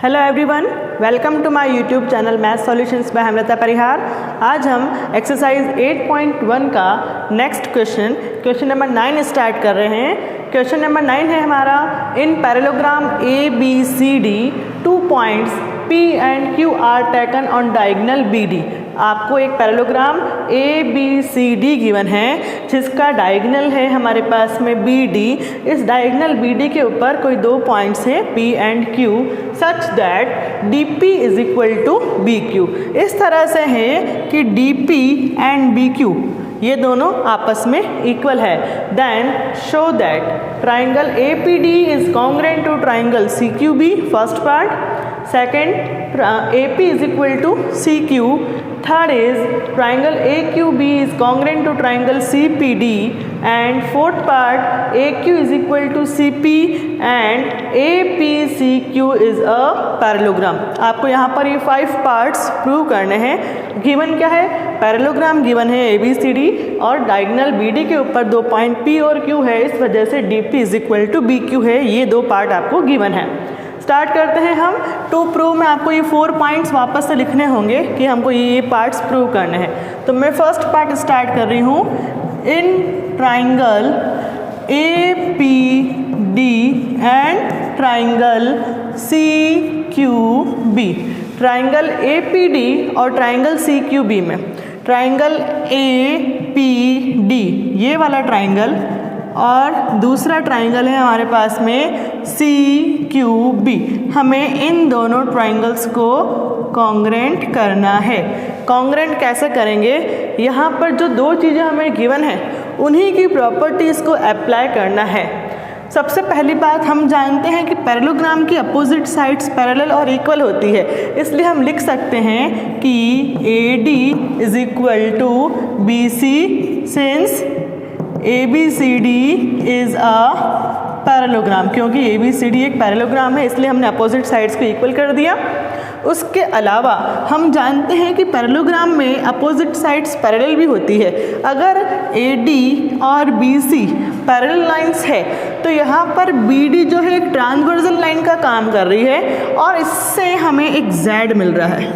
Hello everyone, welcome to my YouTube channel math solutions by Hemlata Parihar. आज हम exercise 8.1 का next question number 9 start कर रहे हैं। क्वेश्चन नंबर 9 है हमारा, in parallelogram ABCD 2 points P and Q are taken on diagonal BD। आपको एक पैरेललोग्राम ABCD गिवन है जिसका डायगोनल है हमारे पास में BD। इस डायगोनल BD के ऊपर कोई दो पॉइंट्स हैं P and Q such that DP is equal to BQ। इस तरह से है कि DP एंड BQ ये दोनों आपस में इक्वल है। Then show that triangle APD is congruent to triangle CQB, first part. Second, AP is equal to CQ। Third is triangle AQB is congruent to triangle CPD। And fourth part, AQ is equal to CP and APCQ is a parallelogram. आपको यहाँ पर ये 5 parts prove करने हैं। Given क्या है? Parallelogram given है ABCD और डायगोनल BD के ऊपर दो पॉइंट P और Q है, इस वजह से DP is equal to BQ है। ये दो पार्ट आपको गिवन है। स्टार्ट करते हैं हम। टू प्रूव में आपको ये 4 पॉइंट्स वापस से लिखने होंगे कि हमको ये पार्ट्स प्रूव करने हैं। तो मैं फर्स्ट पार्ट स्टार्ट कर रही हूँ। In triangle APD and triangle CQB। Triangle APD और ट्राइंगल CQB में ट्राइंगल APD ये वाला ट्राइंगल और दूसरा ट्राइंगल है हमारे पास में CQB। हमें इन दोनों ट्राइंगल्स को कॉन्ग्रुएंट करना है। कॉन्ग्रुएंट कैसे करेंगे? यहाँ पर जो दो चीज़ें हमें गिवन है उन्हीं की प्रॉपर्टीज़ को अप्लाई करना है। सबसे पहली बात, हम जानते हैं कि पैरेललोग्राम की अपोजिट साइड्स पैरेलल और इक्वल होती है, इसलिए हम लिख सकते हैं कि AD is equal to BC since ABCD is a parallelogram. क्योंकि ABCD एक पैरेललोग्राम है इसलिए हमने अपोजिट साइड्स को इक्वल कर दिया। उसके अलावा हम जानते हैं कि पैरेललोग्राम में अपोजिट साइड्स पैरेलल भी होती है। अगर AD और BC पैरेलल लाइंस है तो यहाँ पर BD जो है एक ट्रांसवर्सल लाइन का काम कर रही है और इससे हमें एक Z मिल रहा है।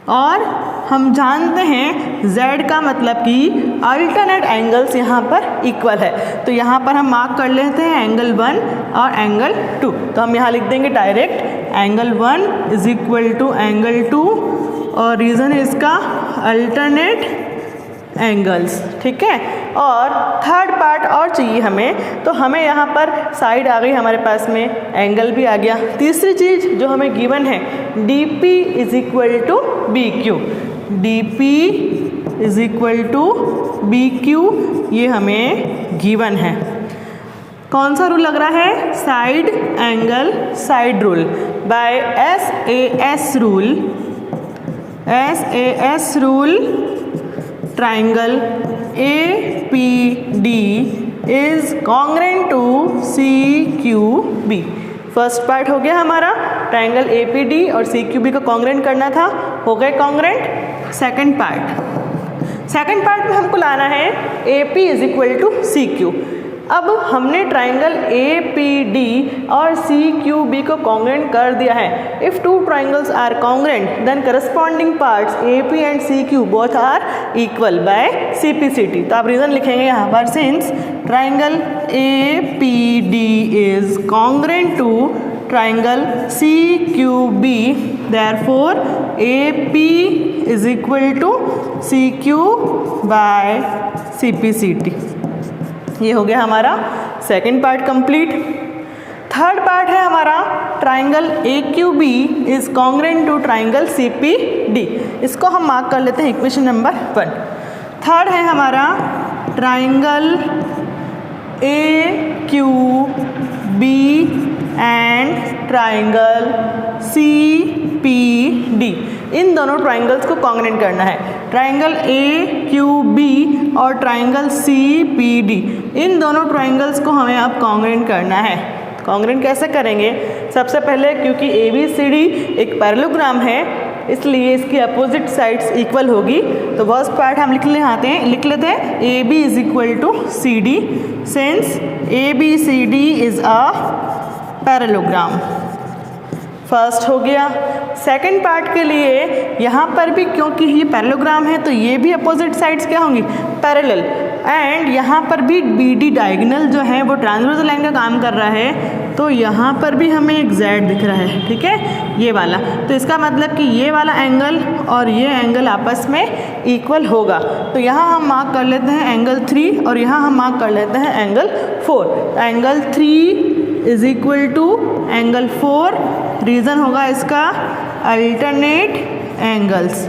और हम जानते हैं Z का मतलब कि अल्टरनेट एंगल्स यहाँ पर इक्वल है। तो यहाँ पर हम मार्क कर लेते हैं एंगल 1 और एंगल 2। तो हम यहाँ लिख देंगे direct angle 1 is equal to angle 2 और रीज़न है इसका अल्टरनेट एंगल्स। ठीक है। और थर्ड पार्ट और चाहिए हमें, तो हमें यहाँ पर साइड आ गई हमारे पास में, एंगल भी आ गया। तीसरी चीज़ जो हमें गिवन है DP is equal to BQ। DP is equal to BQ ये हमें गिवन है। कौन सा रूल लग रहा है? Side angle side rule by SAS rule. SAS rule triangle APD is congruent to CQB। First part हो गया हमारा, ट्राइंगल APD और CQB को कॉन्ग्रुएंट करना था, हो गए कॉन्ग्रुएंट। सेकंड पार्ट में हमको लाना है AP is equal to CQ। अब हमने ट्राइंगल APD और CQB को कॉन्ग्रुएंट कर दिया है। If two triangles are congruent then corresponding parts AP and CQ both are equal by CPCT। तो आप रीज़न लिखेंगे यहाँ पर, since triangle APD is congruent to triangle CQB therefore AP is equal to CQ by CPCT। ये हो गया हमारा second part complete. Third part है हमारा triangle AQB is congruent to triangle CPD। इसको हम मार्क कर लेते हैं इक्वेशन नंबर 1। थर्ड है हमारा triangle AQB and triangle CPD। इन दोनों ट्राइंगल्स को कॉन्ग्रुएंट करना है। ट्राइंगल AQB और ट्राइंगल CPD इन दोनों ट्राइंगल्स को हमें अब कॉन्ग्रुएंट करना है। कॉन्ग्रुएंट कैसे करेंगे? सबसे पहले क्योंकि ABCD एक पैरेललोग्राम है इसलिए इसकी अपोजिट साइड्स इक्वल होगी। तो फर्स्ट पार्ट हम लिख लेते हैं AB is equal to CD since ABCD is a parallelogram. First हो गया। सेकंड पार्ट के लिए यहाँ पर भी क्योंकि ये पैरेललोग्राम है तो ये भी अपोजिट साइड्स क्या होंगी, पैरेलल। एंड यहाँ पर भी बी डी डायगोनल जो है वो ट्रांसवर्सल लाइन का काम कर रहा है, तो यहाँ पर भी हमें एक Z दिख रहा है, ठीक है, ये वाला। तो इसका मतलब कि ये वाला एंगल और ये एंगल आपस में इक्वल होगा। तो यहाँ हम मार्क कर लेते हैं एंगल 3 और यहाँ हम मार्क कर लेते हैं एंगल 4। तो angle 3 is equal to angle 4, reason होगा इसका अल्टरनेट एंगल्स।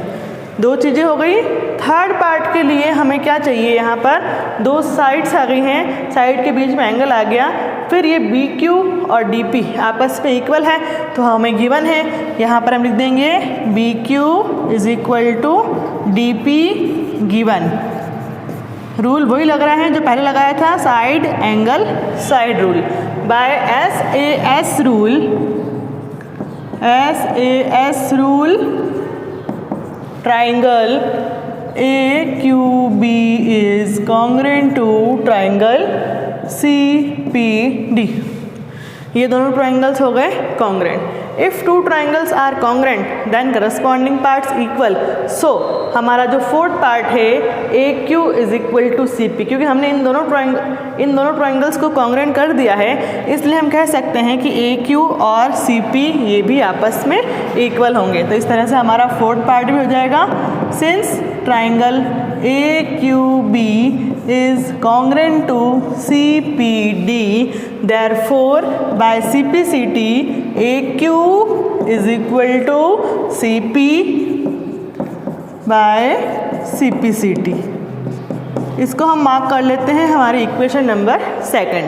दो चीज़ें हो गई। थर्ड पार्ट के लिए हमें क्या चाहिए, यहाँ पर दो साइड्स आ गई हैं, साइड के बीच में एंगल आ गया, फिर ये बी क्यू और डी पी आपस में इक्वल है, तो हमें गिवन है, यहाँ पर हम लिख देंगे B Q is equal to D P given. Rule वही लग रहा है जो पहले लगाया था, side angle side rule. By SAS rule, SAS rule triangle AQB is congruent to triangle CPD। ये दोनों ट्राइंगल्स हो गए congruent. If two triangles are congruent then corresponding parts equal. So हमारा जो फोर्थ पार्ट है AQ is equal to CP, क्योंकि हमने इन दोनों ट्राइंगल्स को कॉन्ग्रेंट कर दिया है, इसलिए हम कह सकते हैं कि AQ और CP ये भी आपस में इक्वल होंगे। तो इस तरह से हमारा फोर्थ पार्ट भी हो जाएगा। Since triangle AQB is congruent to CPD, therefore by CPCT AQ is equal to CP by CPCT। इसको हम मार्क कर लेते हैं हमारी इक्वेशन नंबर 2।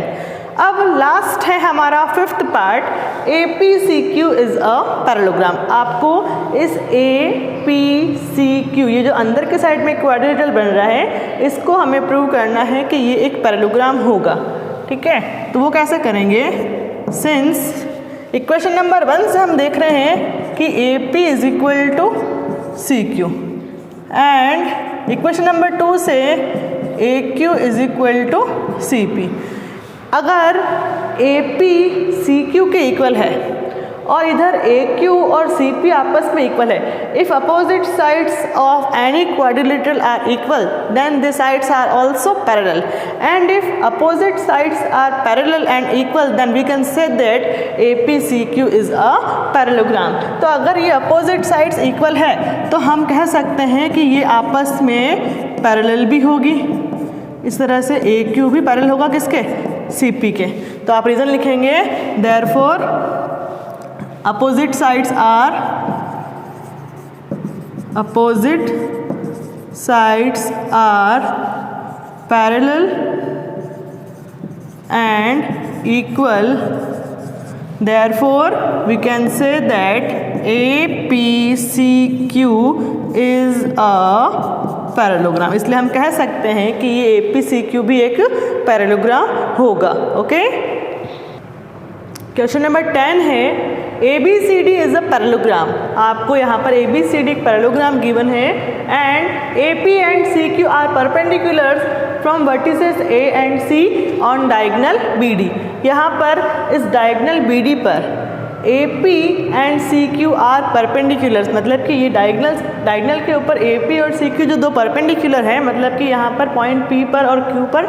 अब लास्ट है हमारा fifth part, APCQ is a parallelogram. आपको इस APCQ, ये जो अंदर के साइड में क्वाड्रिलेटरल बन रहा है, इसको हमें प्रूव करना है कि ये एक पैरेललोग्राम होगा, ठीक है। तो वो कैसे करेंगे, सिंस इक्वेशन नंबर 1 से हम देख रहे हैं कि AP is equal to CQ and equation number 2 से AQ is equal to CP। अगर AP CQ के इक्वल है और इधर AQ और CP आपस में इक्वल है, if opposite sides of any quadrilateral are equal then the sides are also parallel, and if opposite sides are parallel and equal then we can say that APCQ is a parallelogram. तो अगर ये opposite sides equal है तो हम कह सकते हैं कि ये आपस में पैरेलल भी होगी। इस तरह से AQ भी पैरेलल होगा किसके, CP के। तो आप रीज़न लिखेंगे therefore opposite sides are parallel and equal, therefore we can say that APCQ is a parallelogram. इसलिए हम कह सकते हैं कि ये APCQ भी एक पैरेललोग्राम होगा। ओके, क्वेश्चन नंबर 10 है ABCD इज अ पैरेललोग्राम। आपको यहाँ पर ABCD एक पैरेललोग्राम गिवन है and AP and CQ are perpendicular from vertices A and C on diagonal BD। यहाँ पर इस डायगोनल BD पर AP and CQ are perpendicular, मतलब कि ये डायगोनल के ऊपर AP और CQ जो दो परपेंडिकुलर हैं, मतलब कि यहाँ पर पॉइंट P पर और Q पर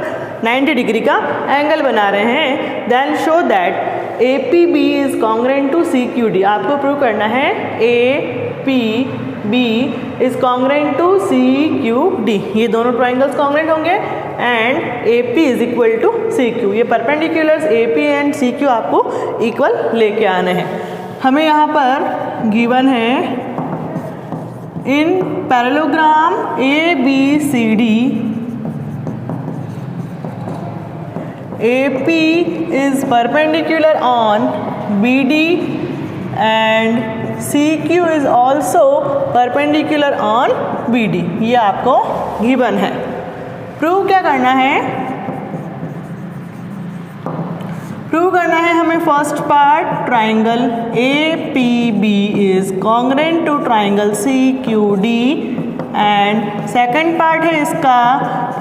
90 डिग्री का एंगल बना रहे हैं। Then show that APB is congruent to CQD। आपको प्रूव करना है APB is congruent to CQD। ये दोनों ट्राइंगल्स कॉन्ग्रेंट होंगे and AP is equal to CQ। ये परपेंडिकुलर्स AP एंड CQ आपको इक्वल लेके आने हैं। हमें यहाँ पर गिवन है in parallelogram ABCD AP is perpendicular on BD and CQ is also perpendicular on BD। ये आपको गिवन है। प्रूव क्या करना है, प्रूव करना है हमें first part, triangle APB is congruent to triangle CQD and second part है इसका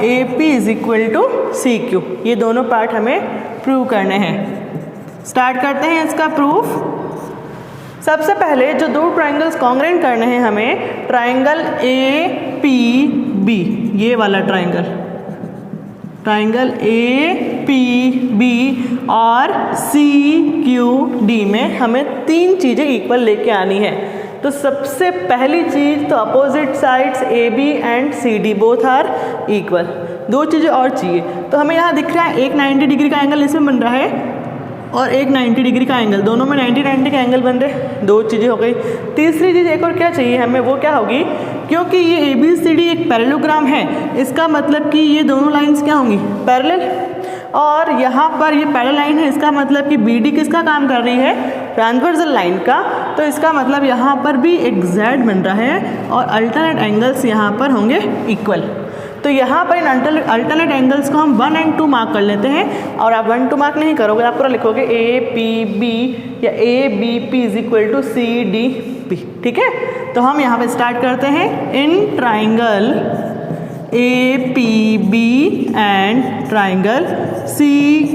AP is equal to CQ। ये दोनों पार्ट हमें प्रूव करने हैं। स्टार्ट करते हैं इसका प्रूफ। सबसे पहले जो दो ट्राइंगल्स कॉन्ग्रेंट करने हैं हमें, ट्राइंगल ए पी बी, ये वाला ट्राइंगल ए पी बी और सी क्यू डी में हमें तीन चीज़ें इक्वल लेके आनी है। तो सबसे पहली चीज़ तो opposite sides A B and C D both are equal. दो चीज़ें और चाहिए, तो हमें यहाँ दिख रहा है एक 90 डिग्री का एंगल इसमें बन रहा है और एक 90 डिग्री का एंगल, दोनों में 90 के एंगल बन रहे। दो चीज़ें हो गई। तीसरी चीज़ एक और क्या चाहिए हमें, वो क्या होगी, क्योंकि ये ए बी सी डी एक पैरेललोग्राम है, इसका मतलब कि ये दोनों लाइंस क्या होंगी, पैरेलल। और यहाँ पर ये पैरेलल लाइन है, इसका मतलब कि बी डी किसका काम कर रही है, ट्रांसवर्सल लाइन का। तो इसका मतलब यहाँ पर भी एक जेड बन रहा है और अल्टरनेट एंगल्स यहाँ पर होंगे इक्वल। तो यहाँ पर इन अल्टरनेट एंगल्स को हम 1 और 2 मार्क कर लेते हैं। और आप 1 2 मार्क नहीं करोगे, आप पूरा लिखोगे ए पी बी या A B P is equal to C D P. ठीक है, तो हम यहाँ पे स्टार्ट करते हैं। In triangle A P B and triangle C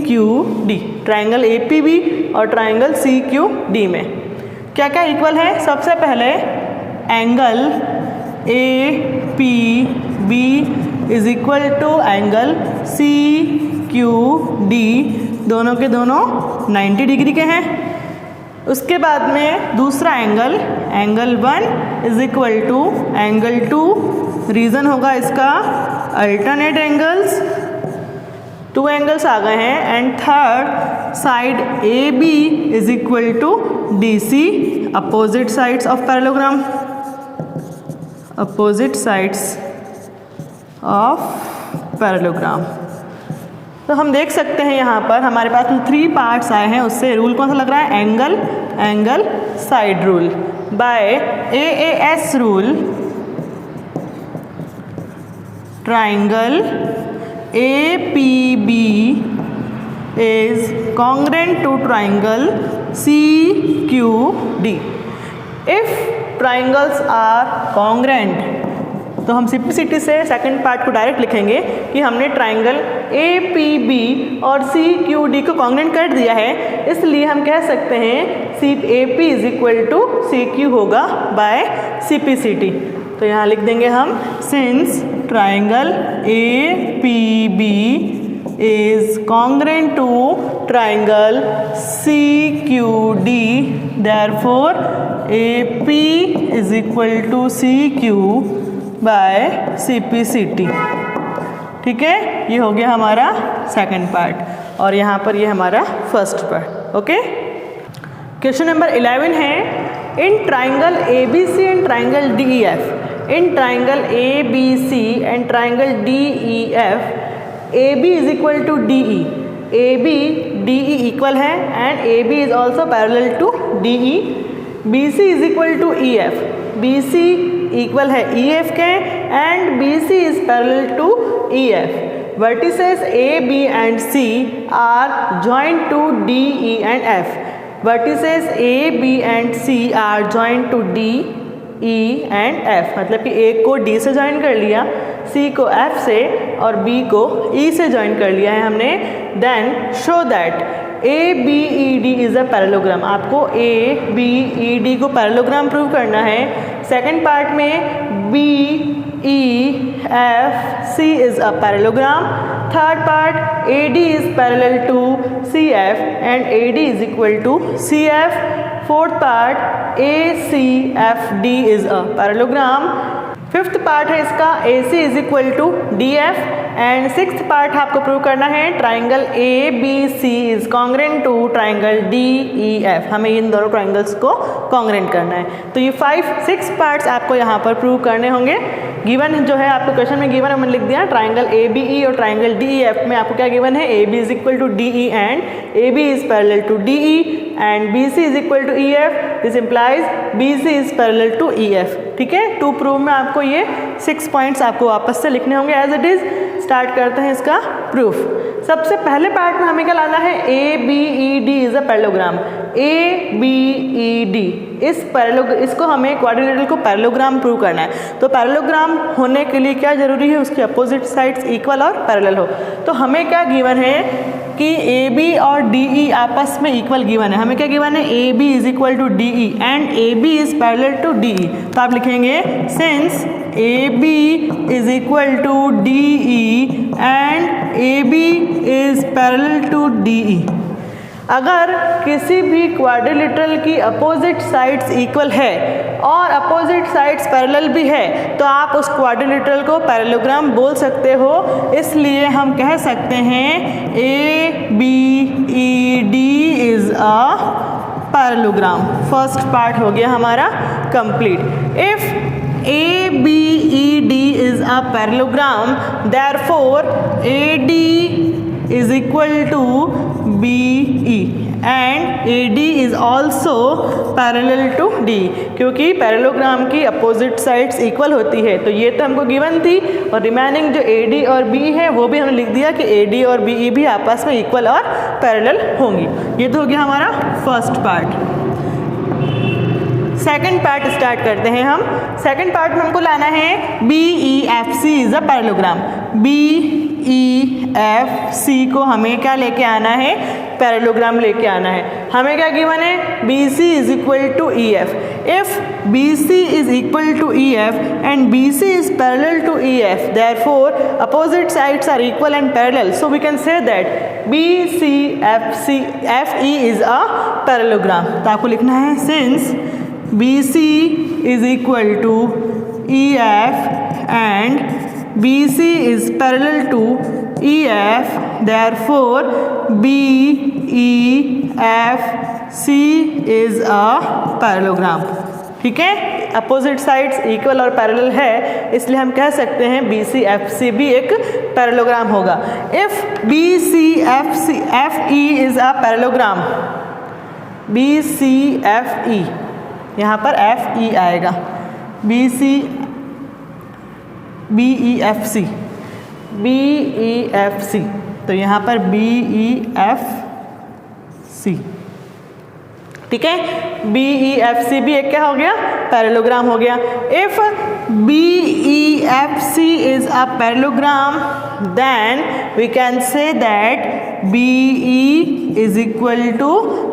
Q D, triangle A P B और ट्राइंगल सी क्यू डी में क्या क्या इक्वल है। सबसे पहले angle A P B is equal to angle C Q D, दोनों के दोनों 90 डिग्री के हैं। उसके बाद में दूसरा angle 1 is equal to angle 2, reason होगा इसका अल्टरनेट एंगल्स, 2 एंगल्स आ गए हैं। And third side A B is equal to D C, opposite sides of parallelogram, opposite sides of parallelogram. तो हम देख सकते हैं यहाँ पर हमारे पास 3 पार्ट्स आए हैं, उससे रूल कौन सा लग रहा है, angle side rule. By AAS rule triangle APB is congruent to triangle CQD. If triangles are congruent, तो हम सिंप्लिसिटी से सेकंड पार्ट को डायरेक्ट लिखेंगे कि हमने ट्राइंगल APB और CQD को कॉन्ग्रेंट कर दिया है, इसलिए हम कह सकते हैं AP is equal to CQ होगा बाय CPCT। तो यहाँ लिख देंगे हम, since triangle APB is congruent to triangle CQD, therefore AP is equal to CQ by CPCT। ठीक है, ये हो गया हमारा सेकंड पार्ट और यहाँ पर ये हमारा first part. Okay, question number 11 है, in triangle ABC and triangle DEF, in triangle ABC and triangle DEF AB is equal to DE, AB DE equal है and AB is also parallel to DE, BC is equal to EF, BC equal है EF के and BC is parallel to EF, vertices AB and C are joined to DE and F, vertices AB and C are joined to D, E and F, मतलब कि A को D से join कर लिया, C को F से और B को E से ज्वाइन कर लिया है हमने। Then show that ABED is a parallelogram, आपको ABED को पैरेललोग्राम प्रूव करना है। सेकंड पार्ट में BEFC is a parallelogram, third part AD is parallel to CF and AD is equal to CF, fourth part ACFD is a parallelogram, fifth part है इसका AC is equal to DF and sixth part आपको prove करना है triangle ABC is congruent to triangle DEF, हमें इन दोनों triangles को congruent करना है। तो ये 5-6 पार्ट्स आपको यहाँ पर प्रूव करने होंगे। गिवन जो है आपको क्वेश्चन में गिवन है, मैंने लिख दिया ट्राइंगल ABE और ट्राइंगल DEF में आपको क्या गिवन है, AB is equal to DE and AB is parallel to DE and BC is equal to EF, this implies BC is parallel to EF। ठीक है, टू प्रूव में आपको ये 6 पॉइंट्स आपको वापस से लिखने होंगे एज इट इज। स्टार्ट करते हैं इसका प्रूफ। सबसे पहले पार्ट में हमें क्या लाना है, ABED is a parallelogram, ABED इसको हमें क्वाड्रिलेटरल को पैरेललोग्राम प्रूव करना है। तो पैरेललोग्राम होने के लिए क्या जरूरी है, उसकी अपोजिट साइड्स इक्वल और पैरेलल हो। तो हमें क्या गिवन है कि ए बी और डी ई आपस में इक्वल गिवन है। हमें क्या गिवन है, A B is equal to D E and A B is parallel to D E. तो आप लिखेंगे since A B is equal to D E and A B is parallel to D E. अगर किसी भी quadrilateral की opposite sides equal है और opposite sides parallel भी है तो आप उस क्वाड्रिलेटरल को पैरेललोग्राम बोल सकते हो। इसलिए हम कह सकते हैं A B E D is a parallelogram. First part हो गया हमारा complete. If A B E D is a parallelogram therefore A D is equal to BE and AD is also parallel to D, क्योंकि parallelogram की opposite sides equal होती है। तो ये तो हमको गिवन थी और रिमेनिंग जो AD और BE है वो भी हमने लिख दिया कि AD और BE भी आपस में इक्वल और पैरेलल होंगी। ये तो हो गया हमारा first part. Second part start करते हैं हम। सेकंड पार्ट में हमको लाना है BEFC is a parallelogram. BEFC को हमें क्या लेके आना है, पैरेललोग्राम लेके आना है। हमें क्या गिवन है, BC is equal to EF। If BC is equal to EF and BC is parallel to EF therefore opposite sides are equal and parallel, so we can say that BCFE is a parallelogram. तो आपको लिखना है since BC is equal to EF and BC is parallel to EF, therefore BEFC is a parallelogram। ठीक है, opposite sides equal और parallel है इसलिए हम कह सकते हैं BCFC भी एक पैरेललोग्राम होगा। If BCFE is a parallelogram, BCFE यहाँ पर FE आएगा, BEFC तो यहाँ पर BEFC। ठीक है, BEFC भी एक क्या हो गया, पैरेललोग्राम हो गया। If BEFC is a parallelogram then we can say that BE is equal to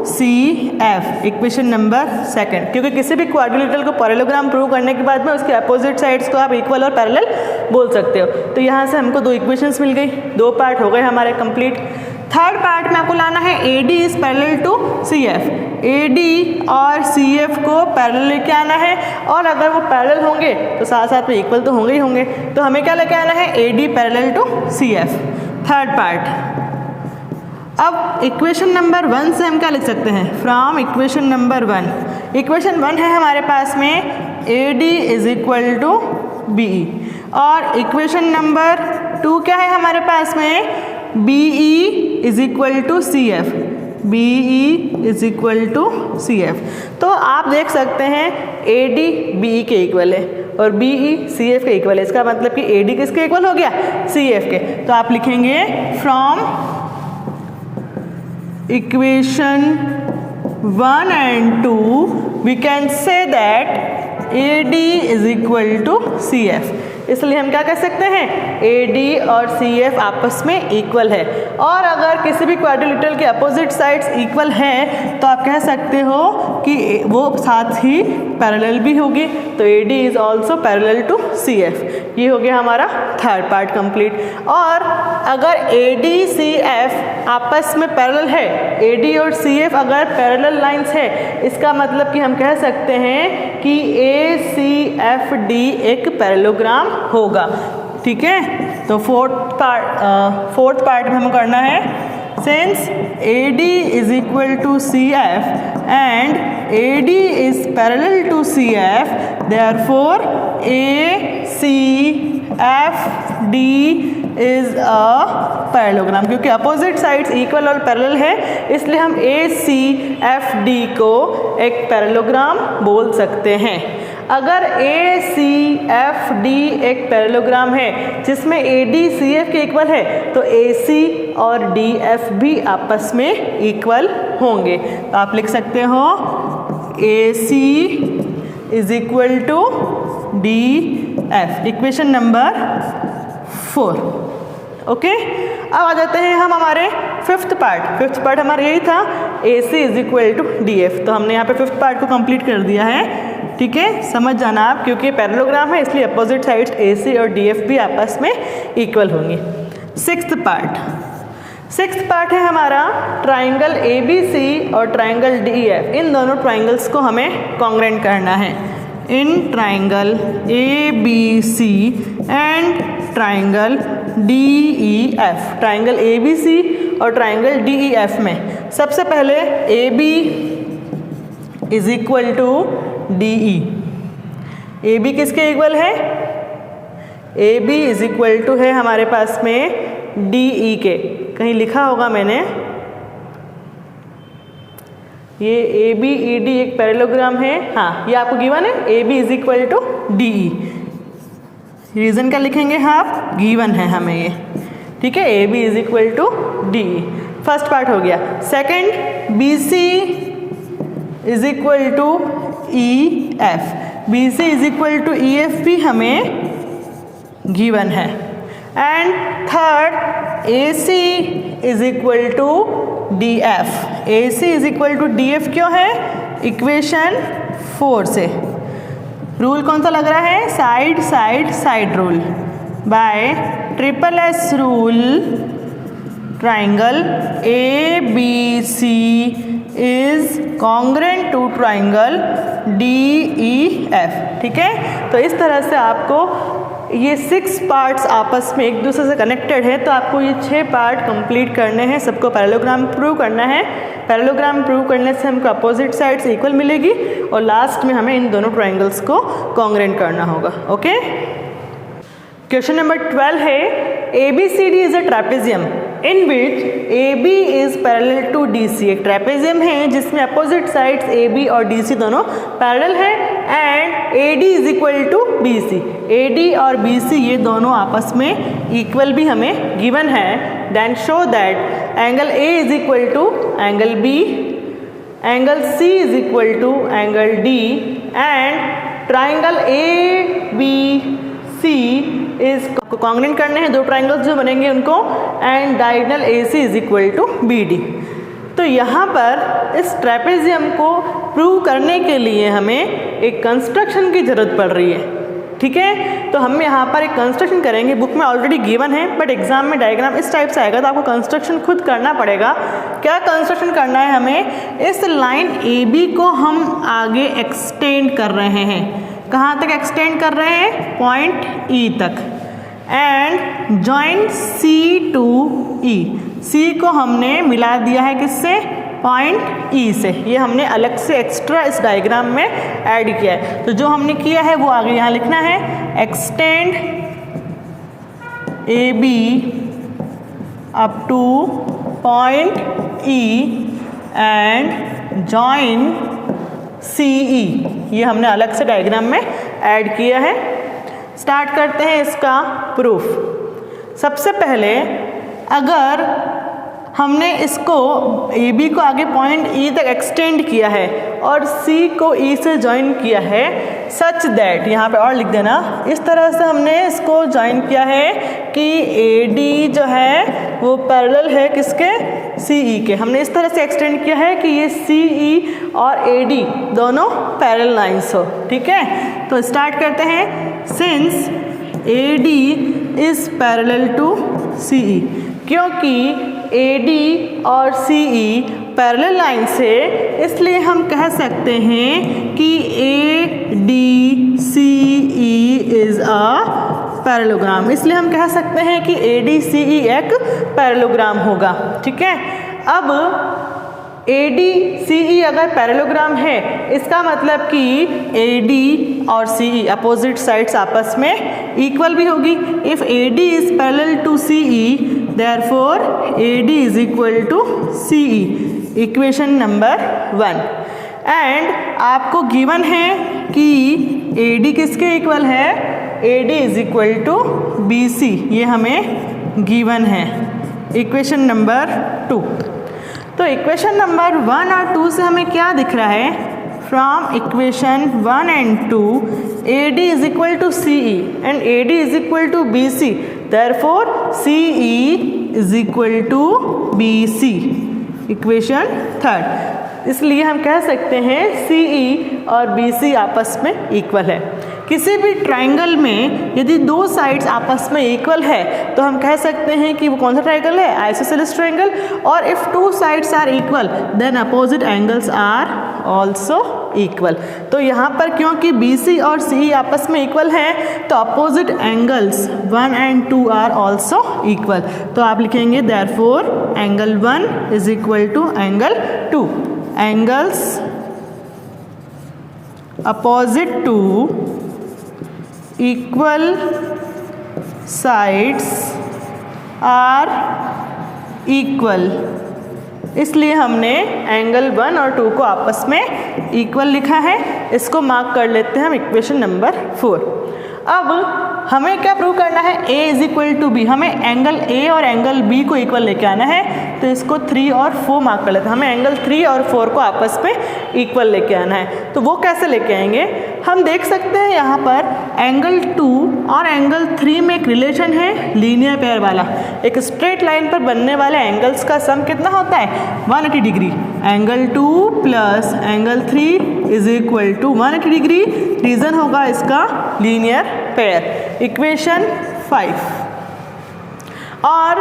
CF। Equation number second, क्योंकि किसी भी क्वाड्रिलेटरल को पैरेललोग्राम प्रूव करने के बाद में उसके अपोजिट साइड्स को आप इक्वल और पैरेलल बोल सकते हो। तो यहाँ से हमको दो इक्वेशंस मिल गई, दो पार्ट हो गए हमारे कंप्लीट। थर्ड पार्ट में आपको लाना है AD is parallel to CF। AD और CF को पैरेलल लेके आना है और अगर वो पैरेलल होंगे तो साथ साथ में इक्वल तो होंगे ही होंगे। तो हमें क्या लेके आना है, AD parallel to CF। Third part. अब इक्वेशन नंबर 1 से हम क्या लिख सकते हैं, फ्रॉम इक्वेशन नंबर 1। इक्वेशन 1 है हमारे पास में AD is equal to BE और इक्वेशन नंबर 2 क्या है हमारे पास में, BE is equal to CF। BE is equal to CF। तो आप देख सकते हैं AD BE के इक्वल है और BE CF के इक्वल है। इसका मतलब कि AD किसके इक्वल हो गया, CF के। तो आप लिखेंगे from equation 1 and 2 we can say that AD is equal to CF। इसलिए हम क्या कह सकते हैं, AD और CF आपस में इक्वल है। और अगर किसी भी क्वाड्रिलेटरल के अपोजिट साइड्स इक्वल हैं तो आप कह सकते हो कि वो साथ ही पैरेलल भी होगी। तो AD is also parallel to CF। ये हो गया हमारा थर्ड पार्ट कंप्लीट। और अगर AD CF आपस में पैरेलल है, AD और CF अगर पैरेलल लाइंस है, इसका मतलब कि हम कह सकते हैं कि ACFD एक पैरेललोग्राम होगा। ठीक है, तो फोर्थ पार्ट में हमें करना है since AD is equal to CF and AD is parallel to CF, therefore ACFD is a parallelogram. क्योंकि अपोजिट साइड्स इक्वल और पैरेलल है इसलिए हम ACFD को एक पैरेललोग्राम बोल सकते हैं। अगर ACFD एक पैरेललोग्राम है जिसमें AD CF के इक्वल है तो AC और DF भी आपस में इक्वल होंगे। तो आप लिख सकते हो AC is equal to DF। Equation number 4। Okay, अब आ जाते हैं हम हमारे फिफ्थ पार्ट हमारा यही था AC is equal to DF। तो हमने यहाँ पे फिफ्थ पार्ट को कंप्लीट कर दिया है, ठीक है, समझ जाना आप, क्योंकि पैरेललोग्राम है इसलिए अपोजिट साइड्स AC और DF भी आपस में इक्वल होंगी। सिक्स्थ पार्ट है हमारा ट्राइंगल ABC और ट्राइंगल DEF। इन दोनों ट्राइंगल्स को हमें कॉन्ग्रेंट करना है। In triangle ABC and triangle DEF, triangle ABC और ट्राइंगल DEF में सबसे पहले AB is equal to DE। AB किसके इक्वल है? AB इज इक्वल टू है हमारे पास में DE के। कहीं लिखा होगा मैंने, ये ABED एक पैरेललोग्राम है, हाँ ये आपको गिवन है, AB is equal to DE। Reason क्या लिखेंगे आप? गिवन है हमें ये, ठीक है, AB is equal to DE। First part हो गया। Second BC is equal to EF। BC is equal to EF भी हमें गिवन है। And third AC is equal to DF। AC is equal to DF क्यों है? Equation 4 से। Rule कौन सा लग रहा है? Side side side rule. By SSS rule triangle ABC is congruent to triangle DEF, ठीक है। तो इस तरह से आपको ये 6 पार्ट्स आपस में एक दूसरे से कनेक्टेड है, तो आपको ये 6 पार्ट कंप्लीट करने हैं, सबको पैरेललोग्राम प्रूव करना है। पैरेललोग्राम प्रूव करने से हमको अपोजिट साइड्स इक्वल मिलेगी और लास्ट में हमें इन दोनों ट्राइंगल्स को कॉन्ग्रेंट करना होगा। ओके, क्वेश्चन नंबर 12 है ABCD is a trapezium in which AB is parallel to DC। एक ट्रेपेजियम है जिसमें अपोजिट साइड्स AB और DC दोनों पैरेलल है and AD is equal to BC। AD और BC ये दोनों आपस में इक्वल भी हमें गिवन है। Then show that angle A is equal to angle B, angle C is equal to angle D and triangle ABC is congruent करने हैं, दो ट्राइंगल्स जो बनेंगे उनको, and diagonal AC is equal to BD। तो यहाँ पर इस ट्रेपेजियम को प्रूव करने के लिए हमें एक कंस्ट्रक्शन की ज़रूरत पड़ रही है, ठीक है। तो हम यहाँ पर एक कंस्ट्रक्शन करेंगे, बुक में ऑलरेडी गिवन है बट एग्जाम में डायग्राम इस टाइप से आएगा तो आपको कंस्ट्रक्शन खुद करना पड़ेगा। क्या कंस्ट्रक्शन करना है हमें? इस लाइन AB को हम आगे एक्सटेंड कर रहे हैं। कहाँ तक एक्सटेंड कर रहे हैं? पॉइंट E तक। And join C to E। C को हमने मिला दिया है किससे? पॉइंट E से। ये हमने अलग से एक्स्ट्रा इस डायग्राम में ऐड किया है। तो जो हमने किया है वो आगे यहाँ लिखना है, extend AB up two point E and join CE। ये हमने अलग से डायग्राम में ऐड किया है। स्टार्ट करते हैं इसका प्रूफ। सबसे पहले अगर हमने इसको AB को आगे पॉइंट E तक एक्सटेंड किया है और C को E से ज्वाइन किया है, सच दैट, यहाँ पे और लिख देना, इस तरह से हमने इसको ज्वाइन किया है कि AD जो है वो पैरेलल है किसके? CE के। हमने इस तरह से एक्सटेंड किया है कि ये CE और AD दोनों पैरेलल लाइन्स हो, ठीक है। तो स्टार्ट करते हैं। Since AD is parallel to CE, क्योंकि AD और CE पैरेलल लाइन से, इसलिए हम कह सकते हैं कि ADCE इज अ पैरेललोग्राम। इसलिए हम कह सकते हैं कि ADCE एक पैरेललोग्राम होगा, ठीक है। अब ADCE अगर पैरेललोग्राम है, इसका मतलब कि AD और CE अपोजिट साइड्स आपस में इक्वल भी होगी। If AD is parallel to CE, therefore AD is equal to CE। Equation number 1। And आपको गिवन है कि AD किसके इक्वल है? AD is equal to BC। ये हमें गिवन है। Equation number 2। तो इक्वेशन नंबर 1 और 2 से हमें क्या दिख रहा है? From equation 1 and 2 AD is equal to CE and AD is equal to BC, therefore CE is equal to BC, equation third. इसलिए हम कह सकते हैं CE और BC आपस में इक्वल है। किसी भी ट्राइंगल में यदि दो साइड्स आपस में इक्वल है तो हम कह सकते हैं कि वो कौन सा ट्राइंगल है, आइसोसेलेस ट्राइंगल। और if two sides are equal then opposite angles are also equal. तो यहाँ पर क्योंकि BC और CE आपस में इक्वल हैं तो opposite angles 1 and 2 are also equal. तो आप लिखेंगे therefore angle 1 is equal to angle 2। Angles opposite to equal sides are equal, इसलिए हमने एंगल 1 और 2 को आपस में इक्वल लिखा है। इसको मार्क कर लेते हैं हम इक्वेशन नंबर 4। अब हमें क्या प्रूव करना है, A is equal to B। हमें एंगल A और एंगल B को इक्वल लेके आना है, तो इसको 3 और 4 मार्क कर लेते हैं। हमें एंगल 3 और 4 को आपस में इक्वल लेके आना है। तो वो कैसे लेके आएंगे, हम देख सकते हैं यहाँ पर एंगल 2 और एंगल 3 में एक रिलेशन है लीनियर पेयर वाला। एक स्ट्रेट लाइन पर बनने वाले एंगल्स का सम कितना होता है, 180 degree. Angle 2 plus angle 3 is equal to 180 degree. Reason होगा इसका लीनियर पेयर, इक्वेशन 5। और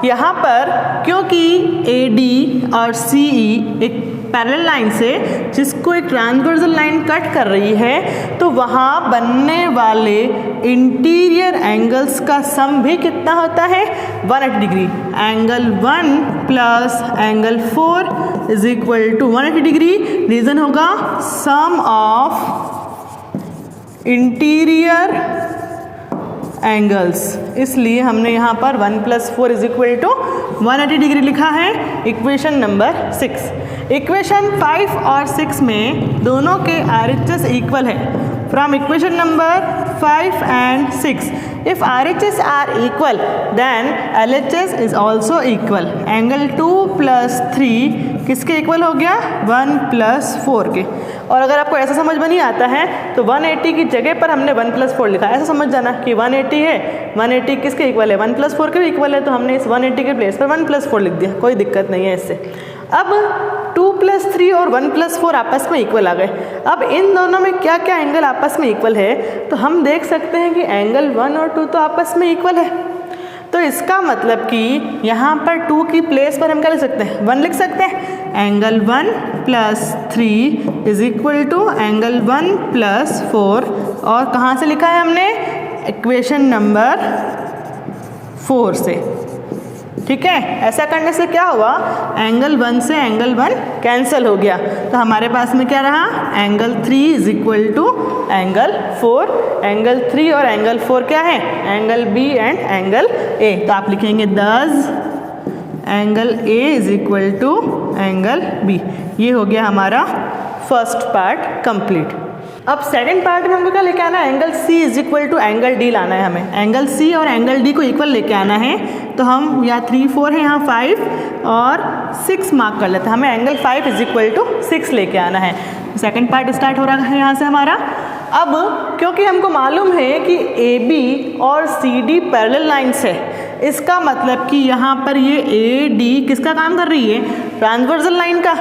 यहाँ पर क्योंकि AD और CE एक पैरेलल लाइन से जिसको एक ट्रांसवर्सल लाइन कट कर रही है, तो वहाँ बनने वाले इंटीरियर एंगल्स का सम भी कितना होता है, 180 degree. Angle 1 plus angle 4 is equal to 180 degree. Reason होगा सम ऑफ इंटीरियर एंगल्स, इसलिए हमने यहाँ पर 1 + 4 इज इक्वल टू 180 डिग्री लिखा है, इक्वेशन नंबर 6। इक्वेशन 5 और 6 में दोनों के RHS इक्वल है। From equation number 5 and 6, if RHS are equal then LHS is also equal। Angle 2 + 3 किसके इक्वल हो गया, 1 + 4 के। और अगर आपको ऐसा समझ में नहीं आता है तो 180 की जगह पर हमने 1 + 4 लिखा। ऐसा समझ जाना कि 180 है, 180 किसके इक्वल है, 1 + 4 के भी इक्वल है, तो हमने इस 180 के प्लेस पर 1 + 4 लिख दिया, कोई दिक्कत नहीं है इससे। अब 2 + 3 और 1 + 4 आपस में इक्वल आ गए। अब इन दोनों में क्या क्या एंगल आपस में इक्वल है, तो हम देख सकते हैं कि एंगल 1 और 2 तो आपस में इक्वल है। तो इसका मतलब कि यहाँ पर 2 की प्लेस पर हम क्या लिख सकते हैं, 1 लिख सकते हैं। Angle 1 + 3 is equal to angle 1 + 4। और कहाँ से लिखा है हमने, इक्वेशन नंबर 4 से। ठीक है, ऐसा करने से क्या हुआ, एंगल 1 से एंगल 1 कैंसिल हो गया, तो हमारे पास में क्या रहा, angle 3 is equal to angle 4। Angle 3 और एंगल 4 क्या है, angle B and angle A। तो आप लिखेंगे thus angle A is equal to angle B। ये हो गया हमारा फर्स्ट पार्ट कंप्लीट। अब सेकंड पार्ट में हमको क्या लेके आना है, angle C is equal to angle D लाना है हमें। एंगल C और एंगल D को इक्वल लेके आना है, तो हम यहाँ 3 4 है, यहाँ 5 और 6 मार्क कर लेते हैं। हमें एंगल 5 इज इक्वल टू 6 लेके आना है। सेकंड पार्ट स्टार्ट हो रहा है यहाँ से हमारा। अब क्योंकि हमको मालूम है कि AB और CD पैरेलल लाइन्स है, इसका मतलब कि यहाँ पर ये AD किसका काम कर रही है, ट्रांसवर्सल लाइन का।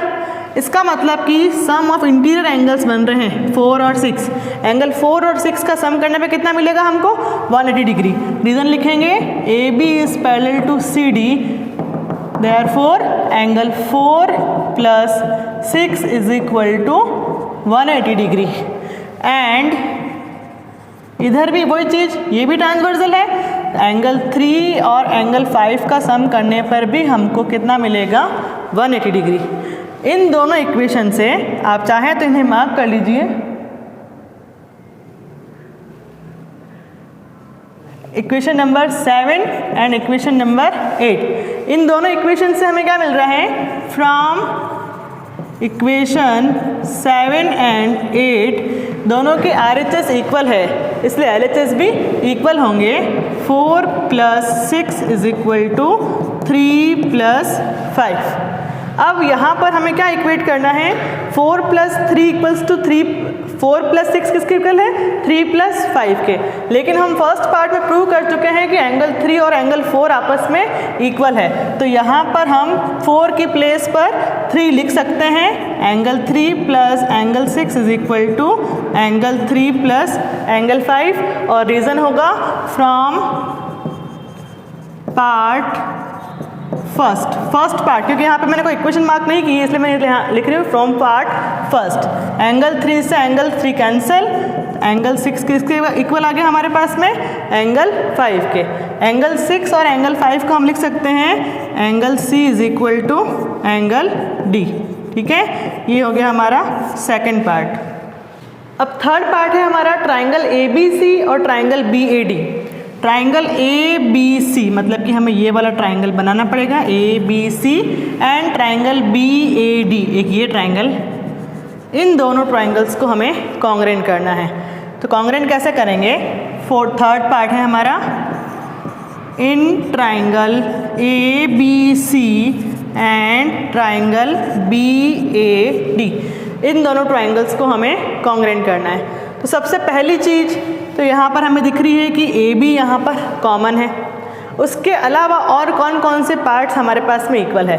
इसका मतलब कि सम ऑफ इंटीरियर एंगल्स बन रहे हैं 4 और 6। एंगल 4 और 6 का सम करने पे कितना मिलेगा हमको, 180 डिग्री। रीजन लिखेंगे AB is parallel to CD, therefore angle 4 + 6 is equal to 180 degree. And इधर भी वही चीज़, ये भी ट्रांसवर्सल है। एंगल 3 और एंगल 5 का सम करने पर भी हमको कितना मिलेगा, 180 डिग्री। इन दोनों इक्वेशन से आप चाहें तो इन्हें मार्क कर लीजिए। Equation number 7 and equation number 8। इन दोनों इक्वेशन से हमें क्या मिल रहा है, फ्रॉम इक्वेशन 7 एंड 8 दोनों के RHS इक्वल है, इसलिए LHS भी इक्वल होंगे। 4 + 6 इज इक्वल टू 3 + 5। अब यहाँ पर हमें क्या इक्वेट करना है, 4 + 3 = 3 4 + 6 किसके इक्वल है? 3 + 5 के। लेकिन हम फर्स्ट पार्ट में प्रूव कर चुके हैं कि एंगल 3 और एंगल 4 आपस में इक्वल है, तो यहाँ पर हम 4 की प्लेस पर 3 लिख सकते हैं। Angle 3 + angle 6 is equal to angle 3 + angle 5, और रीज़न होगा फ्रॉम पार्ट फर्स्ट पार्ट, क्योंकि यहाँ पे मैंने कोई इक्वेशन मार्क नहीं की है, इसलिए मैं यहाँ लिख रही हूँ फ्रॉम पार्ट फर्स्ट। एंगल 3 से एंगल 3 कैंसिल, एंगल 6 किसके इक्वल आ गया हमारे पास में? एंगल 5 के। एंगल 6 और एंगल 5 को हम लिख सकते हैं angle C is equal to angle D। ठीक है, ये हो गया हमारा सेकेंड पार्ट। अब थर्ड पार्ट है हमारा ट्राइंगल ABC और ट्राइंगल BAD। ट्राइंगल ABC मतलब कि हमें ये वाला ट्राइंगल बनाना पड़ेगा ABC, एंड ट्राइंगल BAD एक ये ट्राइंगल, इन दोनों ट्राइंगल्स को हमें कॉन्ग्रेंट करना है। तो कॉन्ग्रेंट कैसे करेंगे? थर्ड पार्ट है हमारा इन triangle ABC and triangle BAD, इन दोनों ट्राइंगल्स को हमें कॉन्ग्रेंट करना है। तो सबसे पहली चीज़ तो यहाँ पर हमें दिख रही है कि AB यहाँ पर कॉमन है, उसके अलावा और कौन कौन से पार्ट्स हमारे पास में इक्वल है।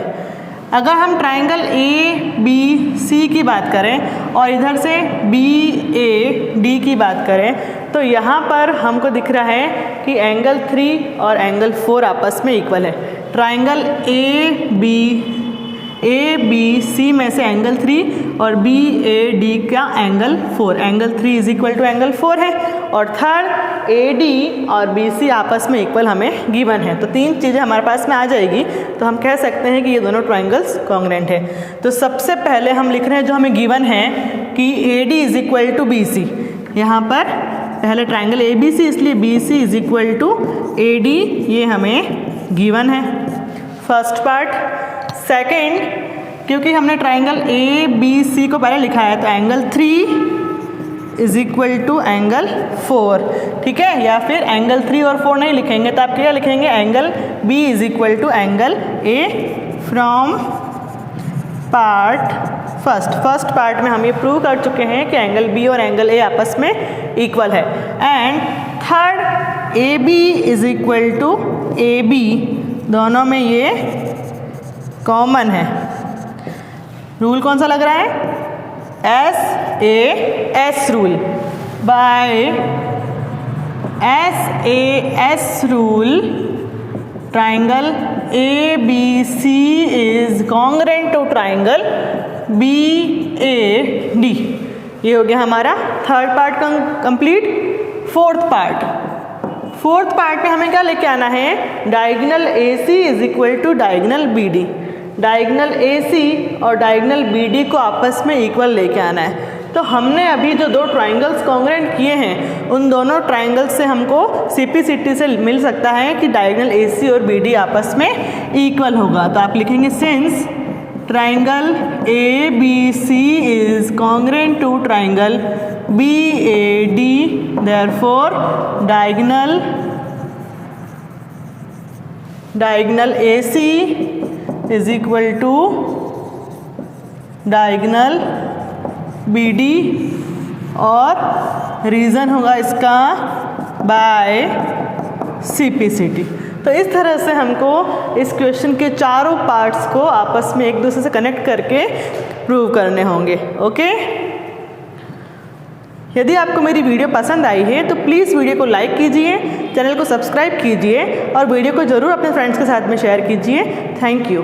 अगर हम ट्राइंगल ABC की बात करें और इधर से BAD की बात करें, तो यहाँ पर हमको दिख रहा है कि एंगल 3 और एंगल 4 आपस में इक्वल है। ट्राइंगल ABC में से एंगल 3 और BAD का angle 4, angle 3 is equal to angle 4 है, और थर्ड AD और BC आपस में इक्वल हमें गिवन है। तो तीन चीज़ें हमारे पास में आ जाएगी, तो हम कह सकते हैं कि ये दोनों ट्राइंगल्स कॉन्ग्रेंट है। तो सबसे पहले हम लिख रहे हैं जो हमें गिवन है कि AD is equal to BC। यहाँ पर पहले ट्राइंगल ABC, इसलिए BC is equal to AD, ये हमें गिवन है फर्स्ट पार्ट। सेकेंड, क्योंकि हमने ट्राइंगल ABC को पहले लिखा है, तो angle 3 is equal to angle 4। ठीक है, या फिर एंगल 3 और 4 नहीं लिखेंगे तो आप क्या लिखेंगे? Angle B is equal to angle A from part first part में हम ये प्रूव कर चुके हैं कि एंगल B और एंगल A आपस में इक्वल है। And third AB is equal to AB, दोनों में ये कॉमन है। रूल कौन सा लग रहा है? SAS rule. By SAS rule triangle ABC is congruent to triangle BAD। ये हो गया हमारा third part complete. Fourth part में हमें क्या लेके आना है? Diagonal AC is equal to diagonal BD। Diagonal AC और डायगोनल BD को आपस में इक्वल लेके आना है। तो हमने अभी जो दो ट्राइंगल्स कॉन्ग्रेंट किए हैं, उन दोनों ट्राइंगल्स से हमको CPCT से मिल सकता है कि डायगोनल AC और BD आपस में इक्वल होगा। तो आप लिखेंगे since triangle ABC is congruent to triangle BAD, therefore diagonal AC is equal to diagonal BD, और रीज़न होगा इसका बाय CPCT। तो इस तरह से हमको इस क्वेश्चन के चारों पार्ट्स को आपस में एक दूसरे से कनेक्ट करके प्रूव करने होंगे। ओके, यदि आपको मेरी वीडियो पसंद आई है तो प्लीज़ वीडियो को लाइक कीजिए, चैनल को सब्सक्राइब कीजिए और वीडियो को ज़रूर अपने फ्रेंड्स के साथ में शेयर कीजिए। Thank you.